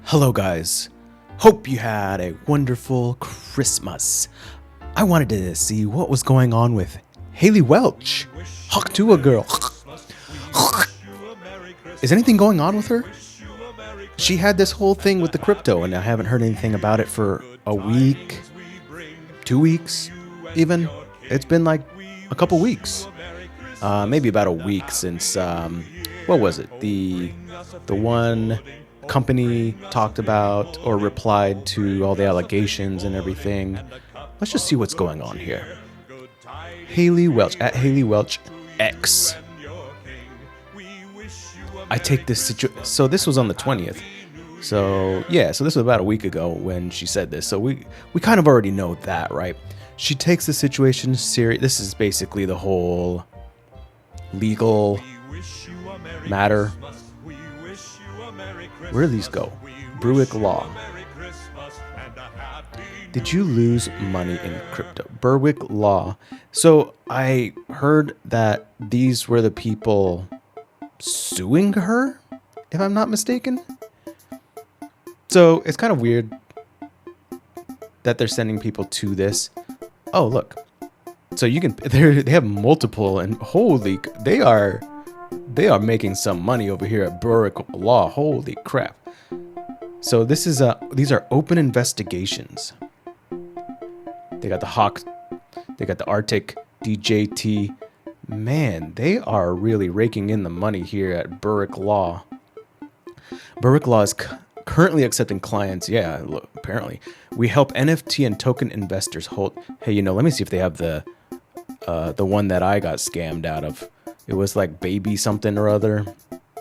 Hello guys, hope you had a wonderful Christmas. I wanted to see what was going on with Haley Welch, Tuah girl. Is anything going on with her? She had this whole thing with the crypto and I haven't heard anything about it for a week, 2 weeks even. It's been like a couple weeks, maybe about a week since, what was it? The one company talked about or replied to all the allegations and everything. Let's just see what's going on here. Haley Welch at Haley Welch X. I take this situation. So this was on the 20th. So yeah, so this was about a week ago when she said this. So we kind of already know that, right? She takes the situation serious. This is basically the whole legal matter. Where do these go? Burwick Law. Did you lose money in crypto? Burwick Law. So I heard that these were the people suing her, if I'm not mistaken. So it's kind of weird that they're sending people to this. Oh, look. So you can, they have multiple, and holy, they are making some money over here at Burwick Law. Holy crap. So this is these are open investigations. They got the Hawk, they got the Arctic, DJT. Man, they are really raking in the money here at Burwick Law. Burwick Law is currently accepting clients. Yeah, look, apparently. We help NFT and token investors hold. Hey, you know, let me see if they have the one that I got scammed out of. It was like baby something or other.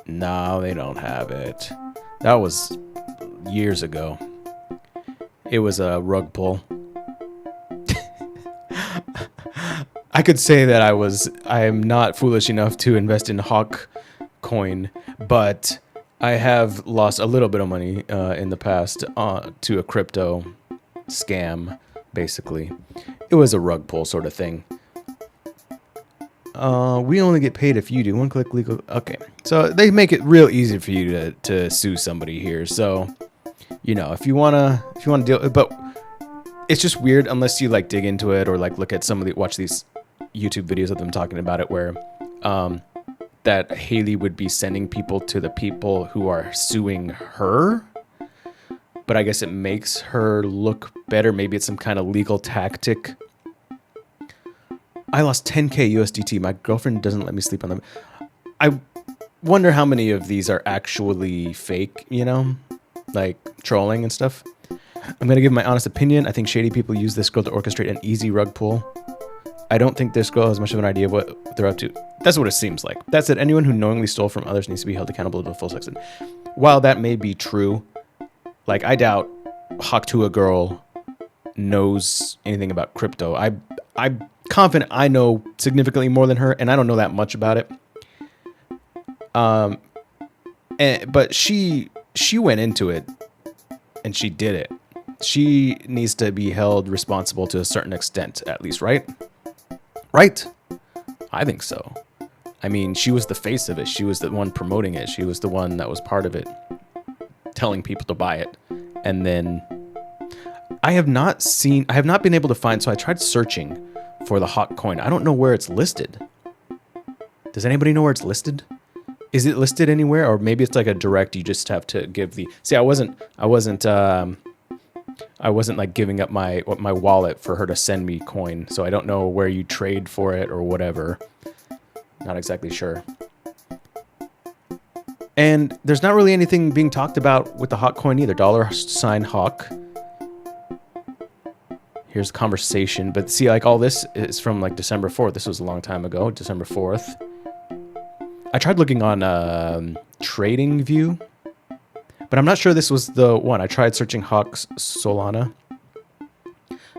No, they don't have it. That was years ago. It was a rug pull. I could say that I am not foolish enough to invest in Hawk coin, but I have lost a little bit of money in the past to a crypto scam, basically. It was a rug pull sort of thing. We only get paid if you do. One click legal. Okay. So they make it real easy for you to sue somebody here. So, you know, if you wanna deal, but it's just weird unless you like dig into it or like look at watch these YouTube videos of them talking about it where, that Haley would be sending people to the people who are suing her. But I guess it makes her look better. Maybe it's some kind of legal tactic. I lost 10K USDT. My girlfriend doesn't let me sleep on them. I wonder how many of these are actually fake, you know, like trolling and stuff. I'm going to give my honest opinion. I think shady people use this girl to orchestrate an easy rug pull. I don't think this girl has much of an idea of what they're up to. That's what it seems like. That said, anyone who knowingly stole from others needs to be held accountable to the full extent. While that may be true, like I doubt Tuah girl knows anything about crypto. I'm confident I know significantly more than her, and I don't know that much about it. But she went into it, and she did it. She needs to be held responsible to a certain extent, at least, right? Right? I think so. I mean, she was the face of it. She was the one promoting it. She was the one that was part of it, telling people to buy it. And then I have not been able to find, so I tried searching for the hot coin. I don't know where it's listed. Does anybody know where it's listed? Is it listed anywhere? Or maybe it's like a direct, you just have to give the, see, I wasn't like giving up my wallet for her to send me coin. So I don't know where you trade for it or whatever. Not exactly sure. And there's not really anything being talked about with the hot coin either. $Hawk. Here's the conversation. But see, like all this is from like December 4th. This was a long time ago, December 4th. I tried looking on Trading View, but I'm not sure this was the one. I tried searching Hawk's Solana,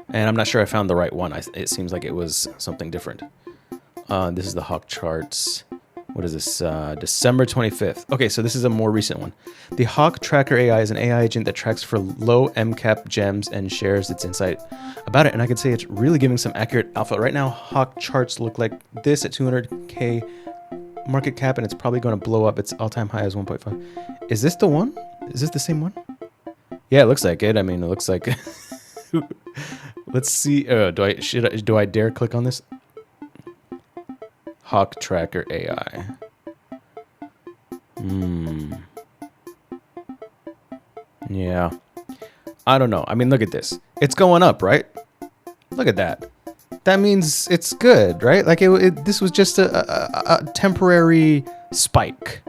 and I'm not sure I found the right one. It seems like it was something different. This is the Hawk charts. What is this? December 25th. Okay, so this is a more recent one. The Hawk Tracker AI is an AI agent that tracks for low MCAP gems and shares its insight about it. And I could say it's really giving some accurate alpha. Right now, Hawk charts look like this at 200K market cap, and it's probably going to blow up. Its all-time high is 1.5. Is this the one? Is this the same one? Yeah, it looks like it. I mean, it looks like. Let's see. Do I dare click on this? Hawk Tracker AI. Yeah. I don't know. I mean, look at this. It's going up, right? Look at that. That means it's good, right? Like this was just a temporary spike.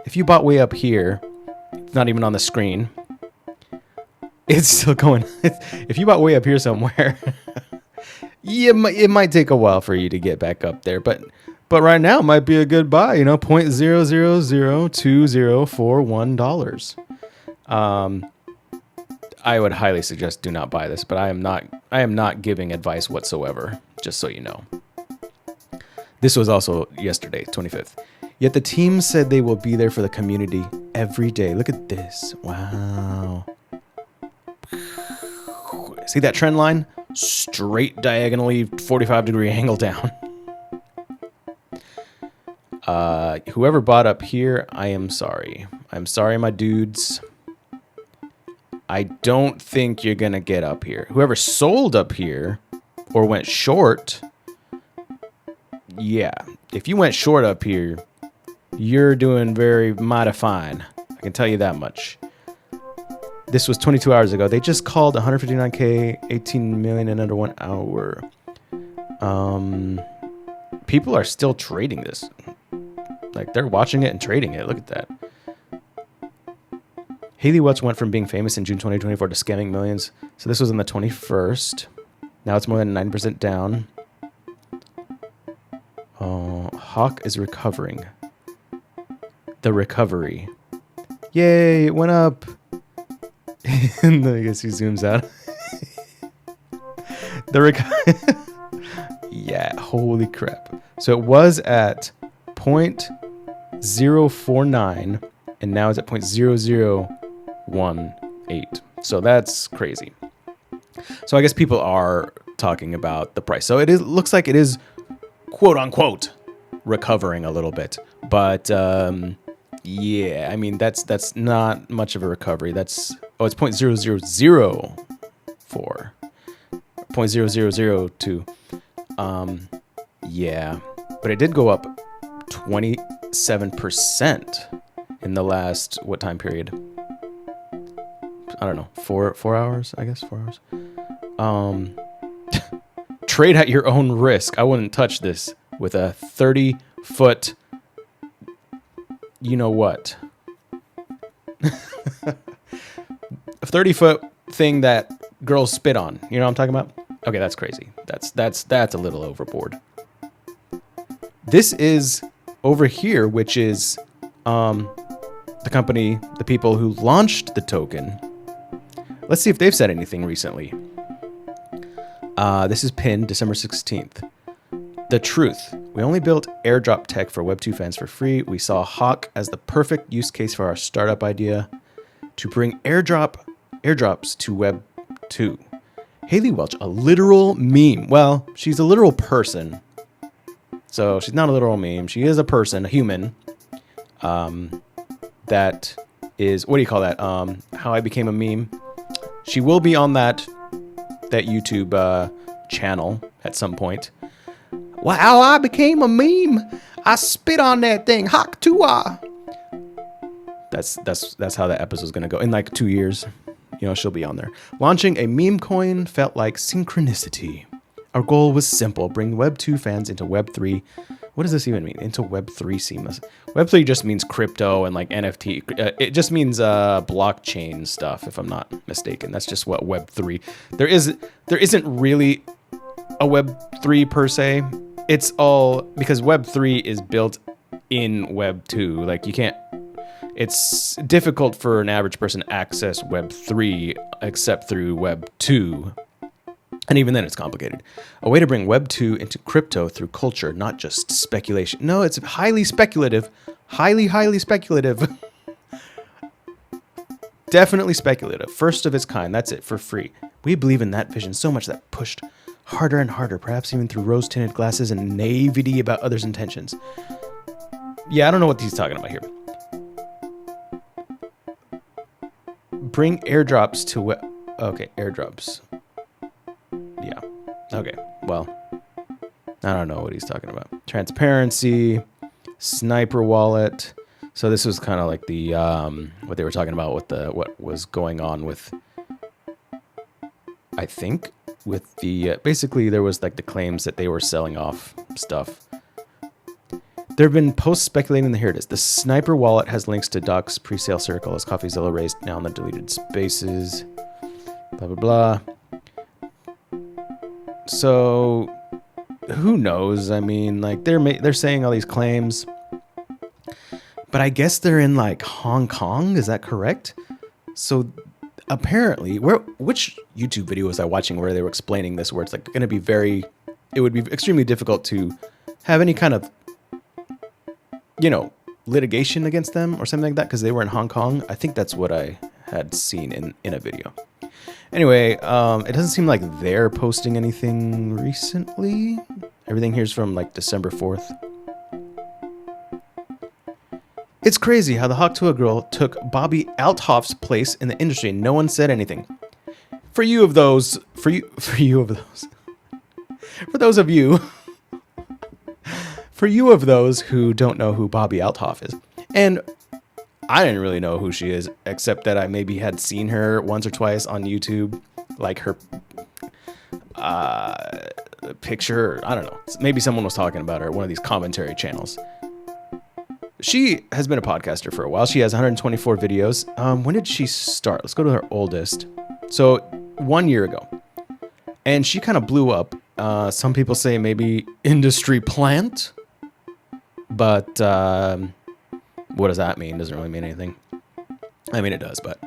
If you bought way up here, it's not even on the screen. It's still going. If you bought way up here somewhere, yeah, it might take a while for you to get back up there. But right now might be a good buy. You know, $0.0002041. I would highly suggest do not buy this, but I am not giving advice whatsoever, just so you know. This was also yesterday, 25th. Yet the team said they will be there for the community every day. Look at this. Wow. See that trend line? Straight diagonally 45-degree angle down. Whoever bought up here, I am sorry. I'm sorry, my dudes. I don't think you're going to get up here. Whoever sold up here or went short, yeah. If you went short up here, you're doing very mighty fine. I can tell you that much. This was 22 hours ago. They just called 159K, 18 million in under 1 hour. People are still trading this. Like, they're watching it and trading it. Look at that. Haley Welch went from being famous in June 2024 to scamming millions. So this was on the 21st. Now it's more than 9% down. Oh, Hawk is recovering. The recovery. Yay, it went up. And I guess he zooms out. Yeah, holy crap. So it was at 0.049 and now it's at 0.0018. So that's crazy. So I guess people are talking about the price. So looks like it is quote unquote recovering a little bit. But yeah, I mean that's not much of a recovery. It's 0.0004. 0.0002. Yeah. But it did go up 27% in the last what time period? I don't know, 4 hours, I guess 4 hours. Trade at your own risk. I wouldn't touch this with a 30-foot you know what. A 30-foot thing that girls spit on. You know what I'm talking about? Okay, that's crazy. That's a little overboard. This is over here, which is the company, the people who launched the token. Let's see if they've said anything recently. This is pinned December 16th. The truth. We only built airdrop tech for Web2 fans for free. We saw Hawk as the perfect use case for our startup idea to bring airdrops to Web2. Haley Welch, a literal meme. Well, she's a literal person. So she's not a literal meme. She is a person, a human. That is, what do you call that? How I became a meme. She will be on that YouTube channel at some point. Wow, I became a meme. I spit on that thing. Hawk tuah. That's how that episode's gonna go. In like 2 years, she'll be on there. Launching a meme coin felt like synchronicity. Our goal was simple: bring Web2 fans into Web3. What does this even mean? Into Web3 seamless. Web3 just means crypto and like NFT. It just means blockchain stuff, if I'm not mistaken. That's just what Web3. There isn't really a Web3 per se. It's all because Web3 is built in Web2. Like you can't. It's difficult for an average person to access Web3 except through Web2. And even then, it's complicated. A way to bring Web2 into crypto through culture, not just speculation. No, it's highly speculative. Highly speculative. Definitely speculative. First of its kind. That's it, for free. We believe in that vision so much that pushed harder and harder, perhaps even through rose-tinted glasses and naivety about others' intentions. Yeah, I don't know what he's talking about here. bring airdrops to okay, airdrops. Yeah. Okay. Well, I don't know what he's talking about. Transparency, sniper wallet. So this was kind of like the what they were talking about with the what was going on with, I think, with the basically there was like the claims that they were selling off stuff. There have been posts speculating that here it is. The sniper wallet has links to Doc's pre-sale circle as CoffeeZilla raised now in the deleted spaces. Blah blah blah. So who knows? I mean, like they're saying all these claims, but I guess they're in like Hong Kong. Is that correct? So apparently, which YouTube video was I watching where they were explaining this? Where it's like going to be it would be extremely difficult to have any kind of, you know, litigation against them or something like that because they were in Hong Kong. I think that's what I had seen in a video. Anyway, it doesn't seem like they're posting anything recently. Everything here's from like December 4th. It's crazy how the Hawk Tuah girl took Bobby Althoff's place in the industry and no one said anything. For those of you who don't know who Bobby Althoff is, and I didn't really know who she is, except that I maybe had seen her once or twice on YouTube, like her picture. I don't know. Maybe someone was talking about her at one of these commentary channels. She has been a podcaster for a while. She has 124 videos. When did she start? Let's go to her oldest. So 1 year ago. And she kind of blew up. Some people say maybe industry plant. But what does that mean? Doesn't really mean anything. I mean, it does, but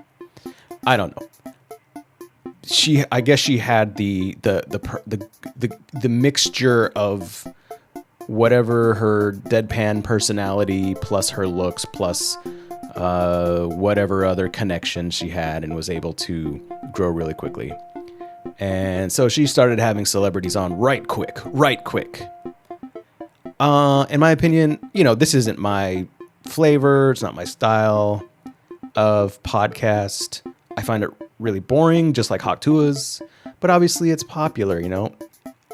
I don't know. I guess she had the mixture of whatever her deadpan personality plus her looks plus whatever other connections she had, and was able to grow really quickly. And so she started having celebrities on right quick. In my opinion, you know, this isn't my flavor. It's not my style of podcast. I find it really boring, just like Hawk Tuah's. But obviously it's popular, you know.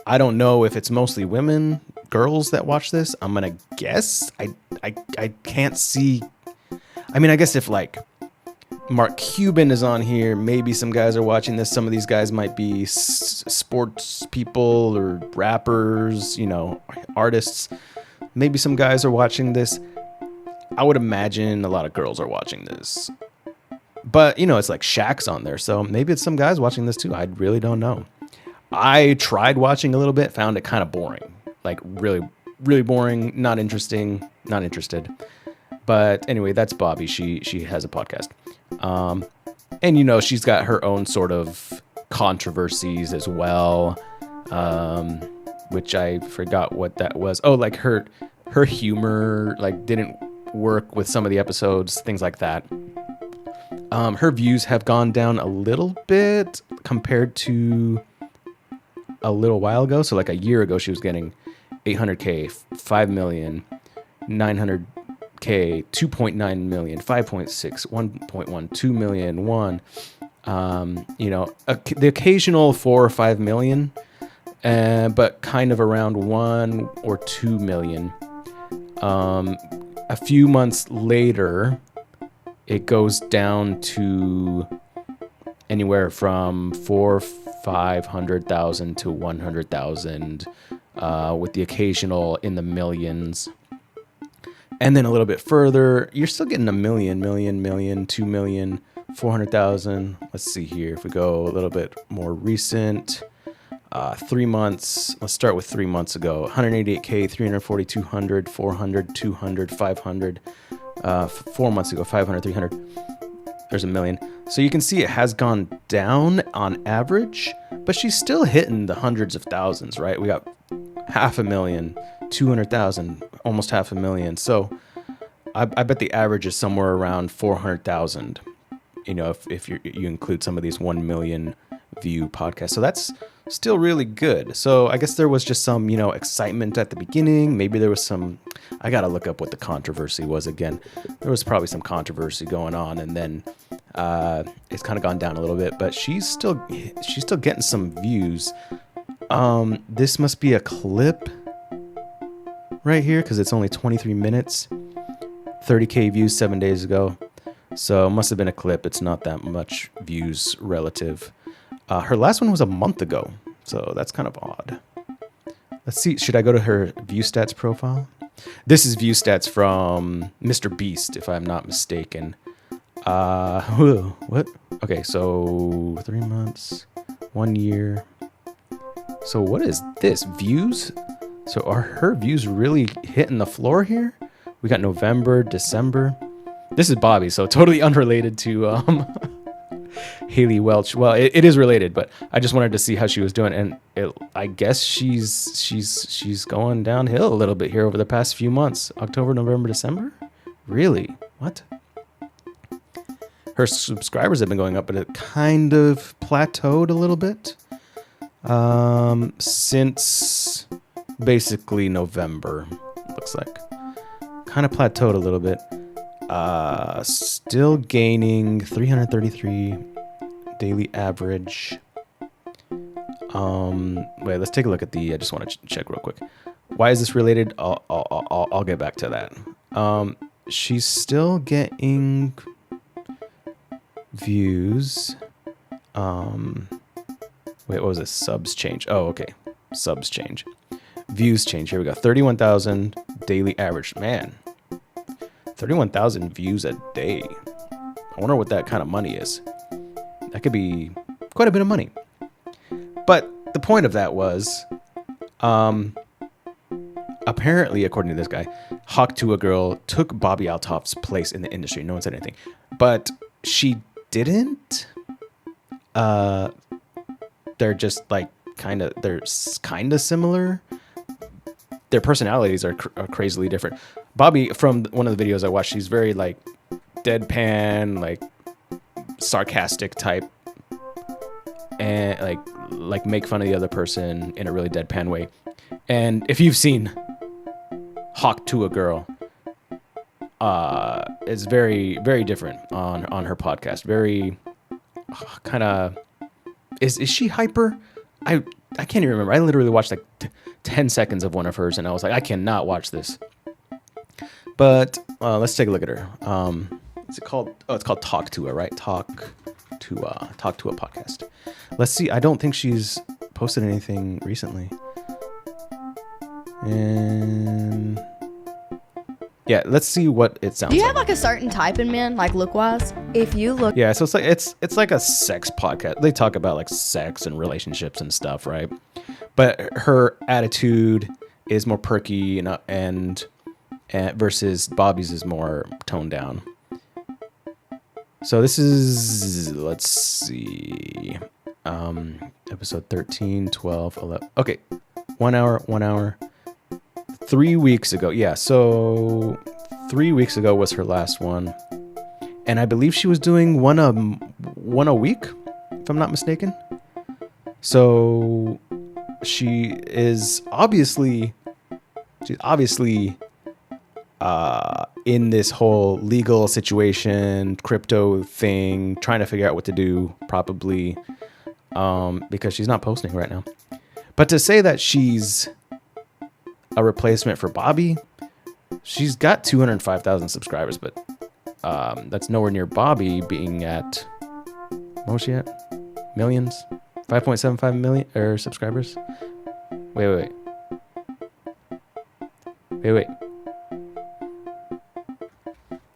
I don't know if it's mostly women, girls that watch this. I'm going to guess. I can't see. I mean, I guess if like Mark Cuban is on here, maybe some guys are watching this. Some of these guys might be sports people or rappers, you know, artists. Maybe some guys are watching this. I would imagine a lot of girls are watching this. But, you know, it's like Shaq's on there, so maybe it's some guys watching this too. I really don't know. I tried watching a little bit, found it kind of boring. Like really, really boring, not interesting, not interested. But anyway, that's Bobby. She has a podcast. And, you know, she's got her own sort of controversies as well, which I forgot what that was. Oh, like her humor, like, didn't work with some of the episodes, things like that. Her views have gone down a little bit compared to a little while ago. So like a year ago, she was getting 800K, 5 million, 900K, 2.9 million, 5.6, 1.1, 2 million, 1. You know, the occasional 4 or 5 million, but kind of around 1 or 2 million. A few months later, it goes down to anywhere from 500,000 to 100,000, with the occasional in the millions. And then a little bit further, you're still getting a million, 2 million, 400,000. Let's see here. If we go a little bit more recent, 3 months. Let's start with 3 months ago. 188K, 340, 200, 400, 200, 500. 4 months ago, 500, 300. There's a million. So you can see it has gone down on average, but she's still hitting the hundreds of thousands, right? We got 500,000, 200,000, almost 500,000. So I bet the average is somewhere around 400,000, you know, if you include some of these 1 million view podcasts. So that's still really good. So I guess there was just some, you know, excitement at the beginning. Maybe there was some, I got to look up what the controversy was again. There was probably some controversy going on. And then It's kind of gone down a little bit, but she's still getting some views. This must be a clip right here because it's only 23 minutes, 30K views 7 days ago. So it must have been a clip. It's not that much views relative. Her last one was a month ago, so that's kind of odd. Let's see. Should I go to her view stats profile? This is view stats from Mr. Beast, if I'm not mistaken. What? Okay, so 3 months, 1 year. So what is this? Views? So are her views really hitting the floor here? We got November, December. This is Bobby, so totally unrelated to Haley Welch. Well, it is related, but I just wanted to see how she was doing, and I guess she's going downhill a little bit here over the past few months. October, November, December? Really? What? Her subscribers have been going up, but it kind of plateaued a little bit since basically November, looks like. Kind of plateaued a little bit. Still gaining 333 daily average. Wait, let's take a look at the. I just want to check real quick. Why is this related? I'll get back to that. She's still getting views. Wait, what was this? Subs change. Oh, okay. Subs change. Views change. Here we go. 31,000 daily average. Man, 31,000 views a day. I wonder what that kind of money is. That could be quite a bit of money. But the point of that was, apparently, according to this guy, Tuah girl took Bobby Altoff's place in the industry. No one said anything. But she didn't. They're just like they're kind of similar. Their personalities are crazily different. Bobby, from one of the videos I watched, she's very like deadpan, like sarcastic type, and like make fun of the other person in a really deadpan way. And if you've seen Tuah girl, it's very, very different on her podcast. Very kind of is she hyper? I can't even remember. I literally watched like 10 seconds of one of hers, and I was like, I cannot watch this. But let's take a look at her. What's it called? Oh, it's called Talk Tuah, right? Talk Tuah podcast. Let's see. I don't think she's posted anything recently. And yeah, let's see what it sounds like. Do you have like a certain type in men, like look wise? If you look, yeah, so it's like a sex podcast. They talk about like sex and relationships and stuff, right? But her attitude is more perky and versus Bobby's is more toned down. So this is, let's see, episode 13, 12, 11. Okay, 1 hour. 3 weeks ago. Yeah, so 3 weeks ago was her last one. And I believe she was doing one a week, if I'm not mistaken. So she's obviously in this whole legal situation, crypto thing, trying to figure out what to do, probably because she's not posting right now. But to say that she's a replacement for Bobby, she's got 205,000 subscribers, but that's nowhere near Bobby being at, what was she at? Millions? 5.75 million subscribers? Wait.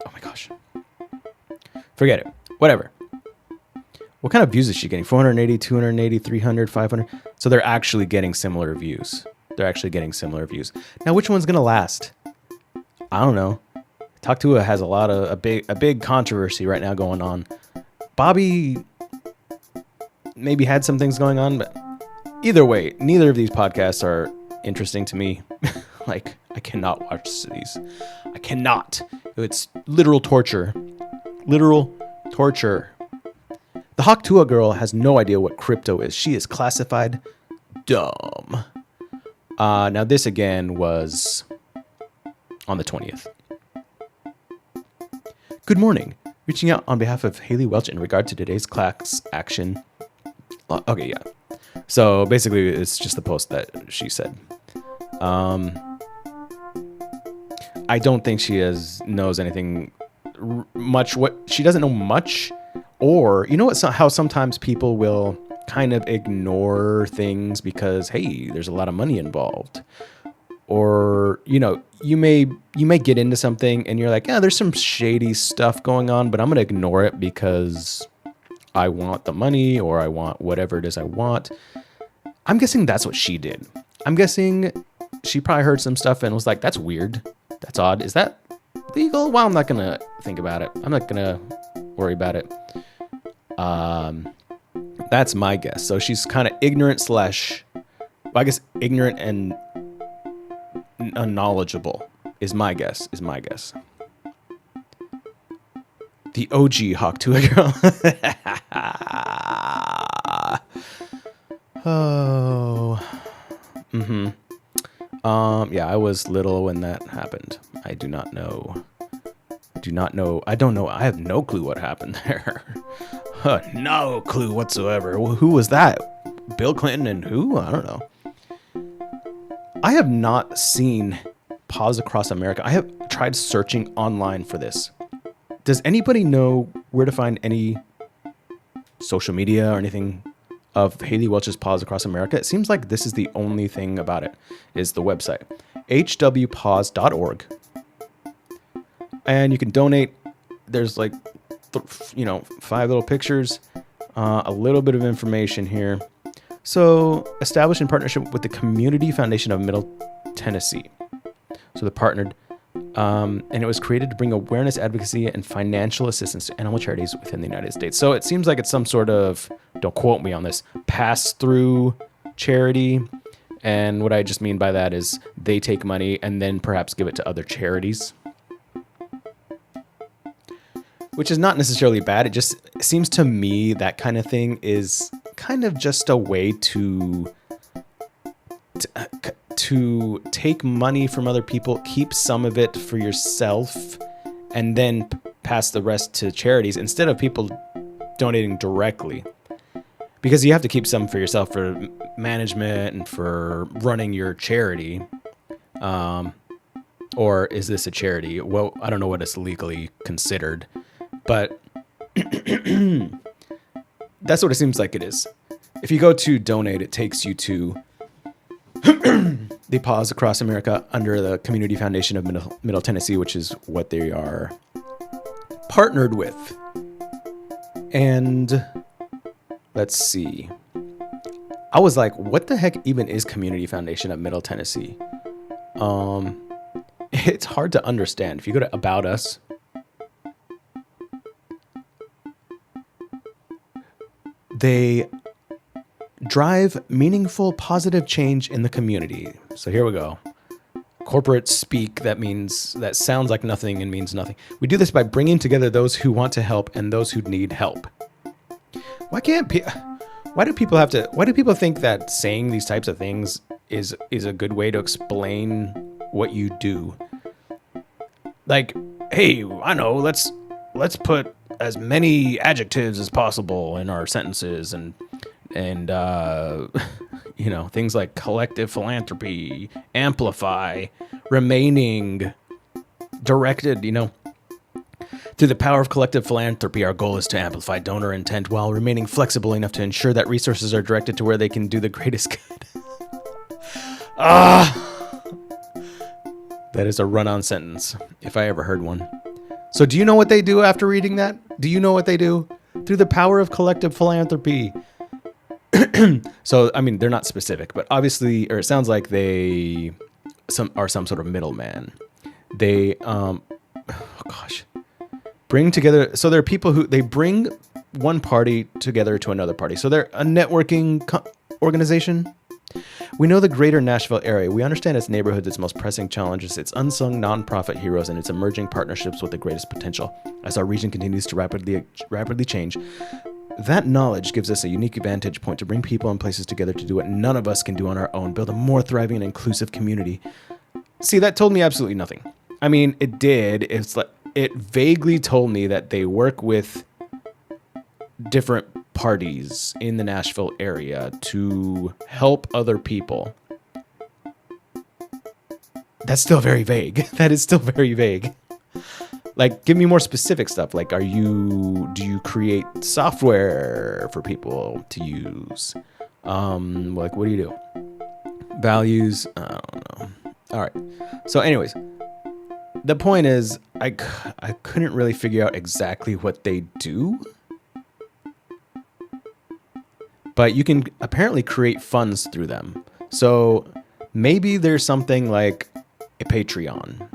Oh my gosh. Forget it. Whatever. What kind of views is she getting? 480, 280, 300, 500? So they're actually getting similar views. Now, which one's going to last? I don't know. Talk Tuah has a big controversy right now going on. Bobby maybe had some things going on, but either way, neither of these podcasts are interesting to me. Like, I cannot watch these. I cannot. It's literal torture. The Tuah girl has no idea what crypto is. She is classified dumb. Now this again was on the 20th. Good morning. Reaching out on behalf of Haley Welch in regard to today's class action. Okay, yeah. So basically, it's just the post that she said. I don't think she knows anything much. What she doesn't know much, or you know what? How sometimes people will kind of ignore things because hey, there's a lot of money involved, or you know, you may get into something and you're like, yeah, there's some shady stuff going on, but I'm gonna ignore it because I want the money or I want whatever it is I want. I'm guessing that's what she did. I'm guessing she probably heard some stuff and was like, that's weird. That's odd. Is that legal? Well, I'm not going to think about it. I'm not going to worry about it. That's my guess. So she's kind of ignorant ignorant and unknowledgeable is my guess. The OG Hawk Tuah girl. Oh. Mm-hmm. Yeah, I was little when that happened. I do not know. I don't know. I have no clue what happened there. No clue whatsoever. Who was that? Bill Clinton and who? I don't know. I have not seen Pause Across America. I have tried searching online for this. Does anybody know where to find any social media or anything of Haley Welch's Pause Across America? It seems like this is the only thing about it, is the website. hwpause.org. And you can donate. There's like, 5 little pictures, a little bit of information here. So, established in partnership with the Community Foundation of Middle Tennessee. So, they partnered. And it was created to bring awareness, advocacy, and financial assistance to animal charities within the United States. So it seems like it's some sort of, don't quote me on this, pass-through charity. And what I just mean by that is they take money and then perhaps give it to other charities. Which is not necessarily bad. It just seems to me that kind of thing is kind of just a way to take money from other people, keep some of it for yourself, and then pass the rest to charities instead of people donating directly. Because you have to keep some for yourself for management and for running your charity. Or is this a charity? Well, I don't know what it's legally considered, but that's what it seems like it is. If you go to donate, it takes you to the Pause Across America under the Community Foundation of Middle Tennessee, which is what they are partnered with. And let's see. I was like, what the heck even is Community Foundation of Middle Tennessee? It's hard to understand. If you go to About Us, they drive meaningful, positive change in the community. So here we go. Corporate speak that sounds like nothing and means nothing. We do this by bringing together those who want to help and those who need help. Why do people think that saying these types of things is a good way to explain what you do? Like, hey, I know, let's put as many adjectives as possible in our sentences and things like collective philanthropy, amplify, remaining, directed, Through the power of collective philanthropy, our goal is to amplify donor intent while remaining flexible enough to ensure that resources are directed to where they can do the greatest good. That is a run-on sentence, if I ever heard one. So do you know what they do after reading that? Do you know what they do? Through the power of collective philanthropy. So, I mean, they're not specific, but obviously, or it sounds like they are some sort of middleman. They, bring together. So there are people who they bring one party together to another party. So they're a networking organization. We know the greater Nashville area. We understand its neighborhoods, its most pressing challenges, its unsung nonprofit heroes, and its emerging partnerships with the greatest potential. As our region continues to rapidly change, that knowledge gives us a unique vantage point to bring people and places together to do what none of us can do on our own, build a more thriving and inclusive community. See, that told me absolutely nothing. I mean, it did. It's like, it vaguely told me that they work with different parties in the Nashville area to help other people. That's still very vague. That is still very vague. Like, give me more specific stuff. Like, do you create software for people to use? Like, what do you do? Values? I don't know. All right. So anyways, the point is I couldn't really figure out exactly what they do. But you can apparently create funds through them. So maybe there's something like a Patreon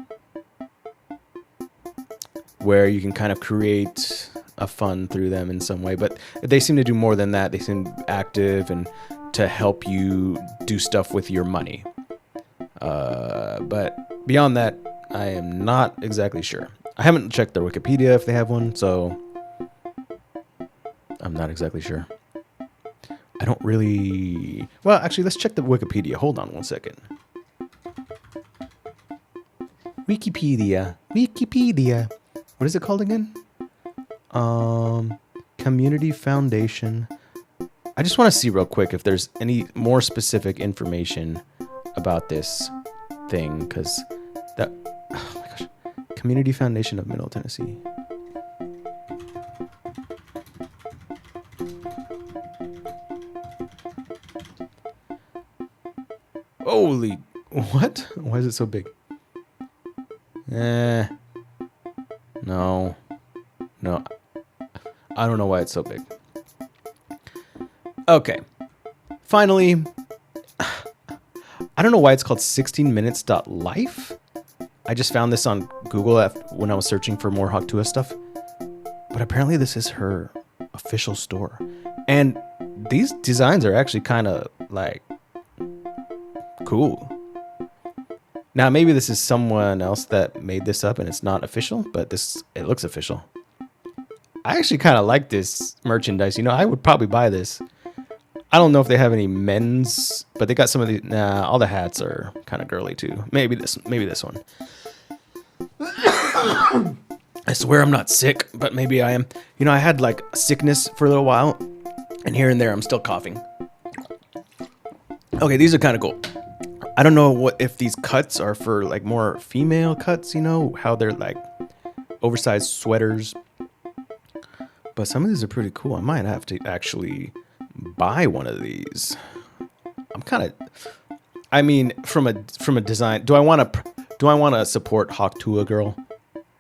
where you can kind of create a fund through them in some way. But they seem to do more than that. They seem active and to help you do stuff with your money. But beyond that, I am not exactly sure. I haven't checked their Wikipedia if they have one, so I'm not exactly sure. I don't really... Well, actually, let's check the Wikipedia. Hold on one second. Wikipedia. What is it called again? Community Foundation. I just want to see real quick if there's any more specific information about this thing, because that... Oh my gosh. Community Foundation of Middle Tennessee. Holy... What? Why is it so big? No. I don't know why it's so big. Okay. Finally, I don't know why it's called 16minutes.life. I just found this on Google when I was searching for more Hawk Tuah stuff. But apparently this is her official store. And these designs are actually kind of like cool. Now, maybe this is someone else that made this up and it's not official, but it looks official. I actually kind of like this merchandise. You know, I would probably buy this. I don't know if they have any men's, but they got some of the... Nah, all the hats are kind of girly too. Maybe this one. I swear I'm not sick, but maybe I am. You know, I had like sickness for a little while, and here and there I'm still coughing. Okay, these are kind of cool. I don't know if these cuts are for like more female cuts, you know, how they're like oversized sweaters. But some of these are pretty cool. I might have to actually buy one of these. I'm kind of, I mean, from a design, do I want to support Hawk Tuah girl?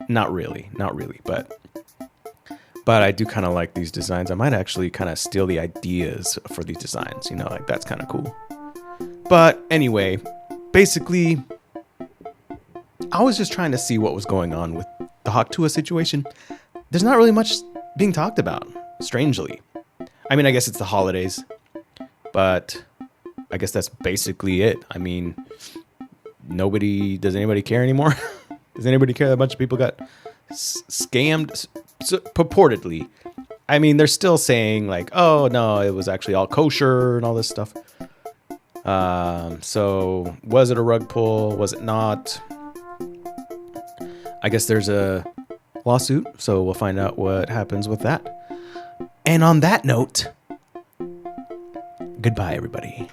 Not really, but I do kind of like these designs. I might actually kind of steal the ideas for these designs, you know, like that's kind of cool. But anyway, basically, I was just trying to see what was going on with the Hawk Tuah situation. There's not really much being talked about, strangely. I mean, I guess it's the holidays, but I guess that's basically it. I mean, does anybody care anymore? Does anybody care that a bunch of people got scammed? So, purportedly. I mean, they're still saying like, oh no, it was actually all kosher and all this stuff. So was it a rug pull? Was it not? I guess there's a lawsuit, so we'll find out what happens with that. And on that note, goodbye, everybody.